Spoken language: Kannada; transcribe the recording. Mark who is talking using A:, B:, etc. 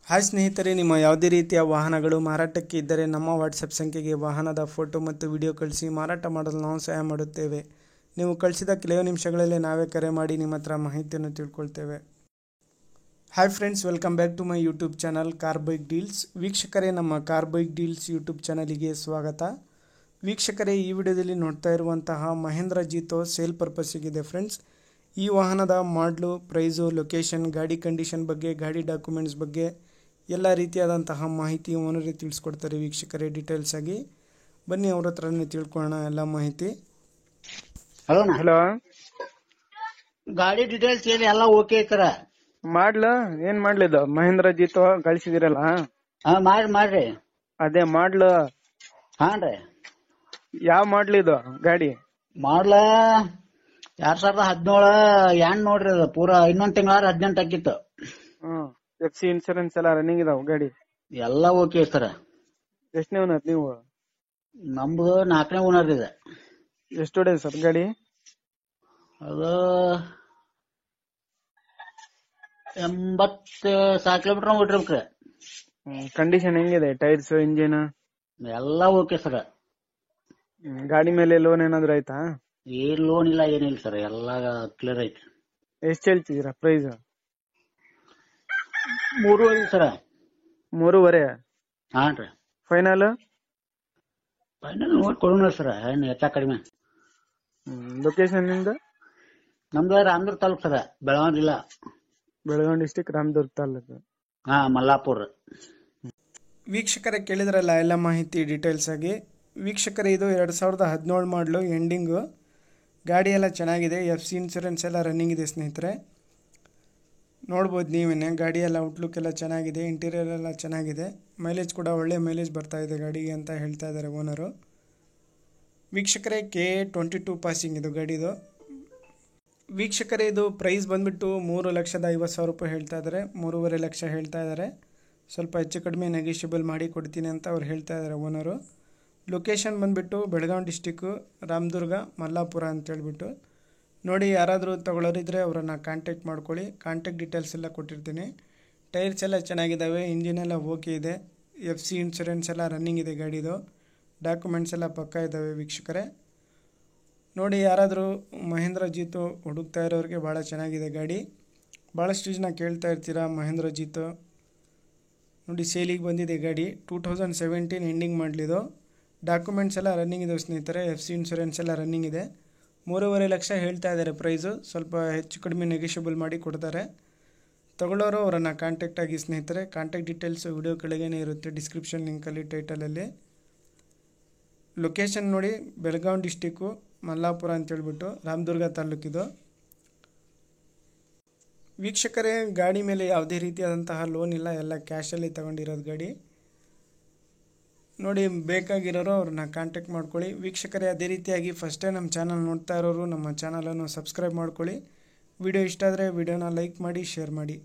A: ಹಾಯ್ ಸ್ನೇಹಿತರೆ, ನಿಮ್ಮ ಯಾವುದೇ ರೀತಿಯ ವಾಹನಗಳು ಮಾರಾಟಕ್ಕೆ ಇದ್ದರೆ ನಮ್ಮ ವಾಟ್ಸಪ್ ಸಂಖ್ಯೆಗೆ ವಾಹನದ ಫೋಟೋ ಮತ್ತು ವಿಡಿಯೋ ಕಳಿಸಿ ಮಾರಾಟ ಮಾಡಲು ನಾವು ಸಹಾಯ ಮಾಡುತ್ತೇವೆ. ನೀವು ಕಳಿಸಿದ ಕೆಲವು ನಿಮಿಷಗಳಲ್ಲೇ ನಾವೇ ಕರೆ ಮಾಡಿ ನಿಮ್ಮ ಹತ್ರ ಮಾಹಿತಿಯನ್ನು ತಿಳ್ಕೊಳ್ತೇವೆ. Hi friends, welcome back to my YouTube channel car bike deals. ವೀಕ್ಷಕರೇ, ನಮ್ಮ ಕಾರ್ ಬೈಕ್ ಡೀಲ್ಸ್ ಯೂಟ್ಯೂಬ್ ಚಾನಲಿಗೆ ಸ್ವಾಗತ. ವೀಕ್ಷಕರೇ, ಈ ವಿಡಿಯೋದಲ್ಲಿ ನೋಡ್ತಾ ಇರುವಂತಹ ಮಹೇಂದ್ರ ಜೀತೋ ಸೇಲ್ ಪರ್ಪಸ್ಸಿಗಿದೆ ಫ್ರೆಂಡ್ಸ್. ಈ ವಾಹನದ ಮಾಡಲು, ಪ್ರೈಸು, ಲೊಕೇಶನ್, ಗಾಡಿ ಕಂಡೀಷನ್ ಬಗ್ಗೆ, ಗಾಡಿ ಡಾಕ್ಯುಮೆಂಟ್ಸ್ ಬಗ್ಗೆ ಎಲ್ಲ ರೀತಿಯಾದಂತಹ ಮಾಹಿತಿ ಓನರೇ ತಿಳಿಸ್ಕೊಡ್ತಾರೆ. ವೀಕ್ಷಕರೇ, ಡೀಟೇಲ್ಸ್ ಆಗಿ ಬನ್ನಿ ಅವ್ರ ಹತ್ರನೇ ತಿಳ್ಕೊಳ್ಳೋಣ ಎಲ್ಲ ಮಾಹಿತಿ.
B: ಹಲೋ,
C: ಗಾಡಿ ಡೀಟೇಲ್ಸ್ ಏನ್ ಎಲ್ಲ ಓಕೆ ಐತರ.
B: ಮಾಡ್ಲ ಏನ್ ಮಾಡ್ಲಿದು ಮಹೇಂದ್ರ ಜೀತೋ ಕಳ್ಸಿದಿರಲ್ಲ?
C: ಮಾಡ್ರಿ.
B: ಅದೇ ಮಾಡ್ಲು.
C: ಹಾನ್ರಿ.
B: ಯಾವ ಮಾಡ್ಲಿದು ಗಾಡಿ?
C: ಮಾಡ್ಲ 2017 ಏನ್ ನೋಡ್ರಿ, ಅದು ಪೂರಾ ಇನ್ನೊಂದ್ ತಿಂಗಳ 18 ಆಗಿತ್ತು.
B: FC ಇನ್ಸೂರೆನ್ಸ್ ಎಲ್ಲ ರನ್ನಿಂಗ್ ಇದಾವ ಗಾಡಿ?
C: ಎಲ್ಲ ಓಕೆ ಸರ್.
B: ಎಷ್ಟನೇ ಓನರ್ ನೀವು?
C: ನಮ್ದು 4ನೇ ಓನರ್ ಇದೆ.
B: ಎಷ್ಟು ಹೊಡೆ ಸರ್ ಗಾಡಿ?
C: ಅದು 80,000 ಕಿಲೋಮೀಟರ್ ಓಡಿರ್ಬೇಕ್ರಿ.
B: ಕಂಡೀಷನ್ ಹೆಂಗಿದೆ? ಟೈರ್ಸ್, ಇಂಜಿನ್
C: ಎಲ್ಲ ಓಕೆ ಸರ್.
B: ಗಾಡಿ ಮೇಲೆ ಲೋನ್ ಏನಾದ್ರು ಆಯ್ತಾ?
C: ಏನ್ ಲೋನ್ ಇಲ್ಲ, ಏನಿಲ್ಲ ಸರ್, ಎಲ್ಲ ಕ್ಲಿಯರ್ ಐತಿ.
B: ಎಷ್ಟು ಹೇಳ್ತಿದ್ದೀರಾ ಪ್ರೈಸ್?
C: 3.5 ಸರ್.
B: 3.5?
C: ಹಾನ್ರಿ.
B: ಫೈನಲ್
C: ನೋಡಿ ಕೊಡೋಣ ಸರ್, ಏನ್ ಹೆಚ್ಚ ಕಡಿಮೆ.
B: ಲೊಕೇಶನ್ ನಿಂದ?
C: ನಮ್ದು ರಾಮದುರ್ಗ ತಾಲೂಕ್ ಸರ್, ಬೆಳಗಾವಿ ಜಿಲ್ಲಾ.
B: ಬೆಳಗಾವಿ ಡಿಸ್ಟಿಕ್, ರಾಮದುರ್ಗ ತಾಲೂಕು.
C: ಮಲ್ಲಾಪುರ.
A: ವೀಕ್ಷಕರೇ, ಕೇಳಿದ್ರಲ್ಲ ಎಲ್ಲ ಮಾಹಿತಿ ಡೀಟೇಲ್ಸ್ ಆಗಿ. ವೀಕ್ಷಕರೇ, ಇದು 2017 ಮಾಡಲು ಎಂಡಿಂಗು. ಗಾಡಿ ಎಲ್ಲ ಚೆನ್ನಾಗಿದೆ. FC ಇನ್ಸೂರೆನ್ಸ್ ಎಲ್ಲ ರನ್ನಿಂಗ್ ಇದೆ ಸ್ನೇಹಿತರೆ. ನೋಡ್ಬೋದು ನೀವೇನೆ. ಗಾಡಿ ಎಲ್ಲ ಔಟ್ಲುಕ್ ಎಲ್ಲ ಚೆನ್ನಾಗಿದೆ, ಇಂಟೀರಿಯರ್ ಎಲ್ಲ ಚೆನ್ನಾಗಿದೆ. ಮೈಲೇಜ್ ಕೂಡ ಒಳ್ಳೆ ಮೈಲೇಜ್ ಬರ್ತಾ ಇದೆ ಗಾಡಿಗೆ ಅಂತ ಹೇಳ್ತಾ ಇದ್ದಾರೆ ಓನರು. ವೀಕ್ಷಕರೇ, KA22 ಪಾಸಿಂಗ್ ಇದು ಗಾಡಿದು. ವೀಕ್ಷಕರೇ, ಇದು ಪ್ರೈಸ್ ಬಂದುಬಿಟ್ಟು 3,50,000 ರೂಪಾಯಿ ಹೇಳ್ತಾ ಇದ್ದಾರೆ. 3.5 ಲಕ್ಷ ಹೇಳ್ತಾ ಇದ್ದಾರೆ. ಸ್ವಲ್ಪ ಹೆಚ್ಚು ಕಡಿಮೆ ನೆಗೋಷಿಯಬಲ್ ಮಾಡಿ ಕೊಡ್ತೀನಿ ಅಂತ ಅವ್ರು ಹೇಳ್ತಾ ಇದ್ದಾರೆ ಓನರು. ಲೊಕೇಶನ್ ಬಂದುಬಿಟ್ಟು ಬೆಳಗಾವಿ ಡಿಸ್ಟಿಕ್ಕು, ರಾಮದುರ್ಗ, ಮಲ್ಲಾಪುರ ಅಂತೇಳ್ಬಿಟ್ಟು. ನೋಡಿ, ಯಾರಾದರೂ ತೊಗೊಳೋರಿದ್ರೆ ಅವರನ್ನು ಕಾಂಟ್ಯಾಕ್ಟ್ ಮಾಡ್ಕೊಳ್ಳಿ. ಕಾಂಟ್ಯಾಕ್ಟ್ ಡೀಟೇಲ್ಸ್ ಎಲ್ಲ ಕೊಟ್ಟಿರ್ತೀನಿ. ಟೈರ್ಸ್ ಎಲ್ಲ ಚೆನ್ನಾಗಿದ್ದಾವೆ, ಇಂಜಿನ್ ಎಲ್ಲ ಓಕೆ ಇದೆ. FC ಇನ್ಸೂರೆನ್ಸ್ ಎಲ್ಲ ರನ್ನಿಂಗ್ ಇದೆ ಗಾಡಿದು. ಡಾಕ್ಯುಮೆಂಟ್ಸ್ ಎಲ್ಲ ಪಕ್ಕಾ ಇದ್ದಾವೆ ವೀಕ್ಷಕರೇ. ನೋಡಿ, ಯಾರಾದರೂ ಮಹೇಂದ್ರ ಜೀತೋ ಹುಡುಕ್ತಾ ಇರೋರಿಗೆ ಭಾಳ ಚೆನ್ನಾಗಿದೆ ಗಾಡಿ. ಭಾಳಷ್ಟು ಜನ ಕೇಳ್ತಾ ಇರ್ತೀರಾ ಮಹೇಂದ್ರ ಜೀತೋ. ನೋಡಿ, ಸೇಲಿಗೆ ಬಂದಿದೆ ಗಾಡಿ. 2017 ಎಂಡಿಂಗ್ ಮಾಡಲಿದು. ಡಾಕ್ಯುಮೆಂಟ್ಸ್ ಎಲ್ಲ ರನ್ನಿಂಗ್ ಇದೆ ಸ್ನೇಹಿತರೆ. FC ಇನ್ಸೂರೆನ್ಸ್ ಎಲ್ಲ ರನ್ನಿಂಗ್ ಇದೆ. 3.5 ಲಕ್ಷ ಹೇಳ್ತಾ ಇದ್ದಾರೆ ಪ್ರೈಸು. ಸ್ವಲ್ಪ ಹೆಚ್ಚು ಕಡಿಮೆ ನೆಗೋಷಿಯಬಲ್ ಮಾಡಿ ಕೊಡ್ತಾರೆ. ತಗೊಳ್ಳೋರು ಅವರನ್ನು ಕಾಂಟ್ಯಾಕ್ಟ್ ಆಗಿ ಸ್ನೇಹಿತರೆ. ಕಾಂಟ್ಯಾಕ್ಟ್ ಡೀಟೇಲ್ಸು ವಿಡಿಯೋ ಕೆಳಗೇನೆ ಇರುತ್ತೆ, ಡಿಸ್ಕ್ರಿಪ್ಷನ್ ಲಿಂಕಲ್ಲಿ, ಟೈಟಲಲ್ಲಿ. ಲೊಕೇಶನ್ ನೋಡಿ, ಬೆಳಗಾವಿ ಡಿಸ್ಟಿಕ್ಕು, ಮಲ್ಲಾಪುರ ಅಂತೇಳ್ಬಿಟ್ಟು, ರಾಮದುರ್ಗ ತಾಲೂಕಿದು. ವೀಕ್ಷಕರೇ, ಗಾಡಿ ಮೇಲೆ ಯಾವುದೇ ರೀತಿಯಾದಂತಹ ಲೋನ್ ಇಲ್ಲ, ಎಲ್ಲ ಕ್ಯಾಶಲ್ಲಿ ತಗೊಂಡಿರೋದು ಗಾಡಿ. ನೋಡಿ, ಬೇಕಾಗಿರೋರು ಅವ್ರನ್ನ ಕಾಂಟ್ಯಾಕ್ಟ್ ಮಾಡ್ಕೊಳ್ಳಿ. ವೀಕ್ಷಕರೇ, ಅದೇ ರೀತಿಯಾಗಿ ಫಸ್ಟ್ ಟೈಮ್ ನಮ್ಮ ಚಾನಲ್ ನೋಡ್ತಾ ಇರೋರು ನಮ್ಮ ಚಾನಲನ್ನು ಸಬ್ಸ್ಕ್ರೈಬ್ ಮಾಡ್ಕೊಳ್ಳಿ. ವಿಡಿಯೋ ಇಷ್ಟ ಆದರೆ ವಿಡಿಯೋನ ಲೈಕ್ ಮಾಡಿ, ಶೇರ್ ಮಾಡಿ.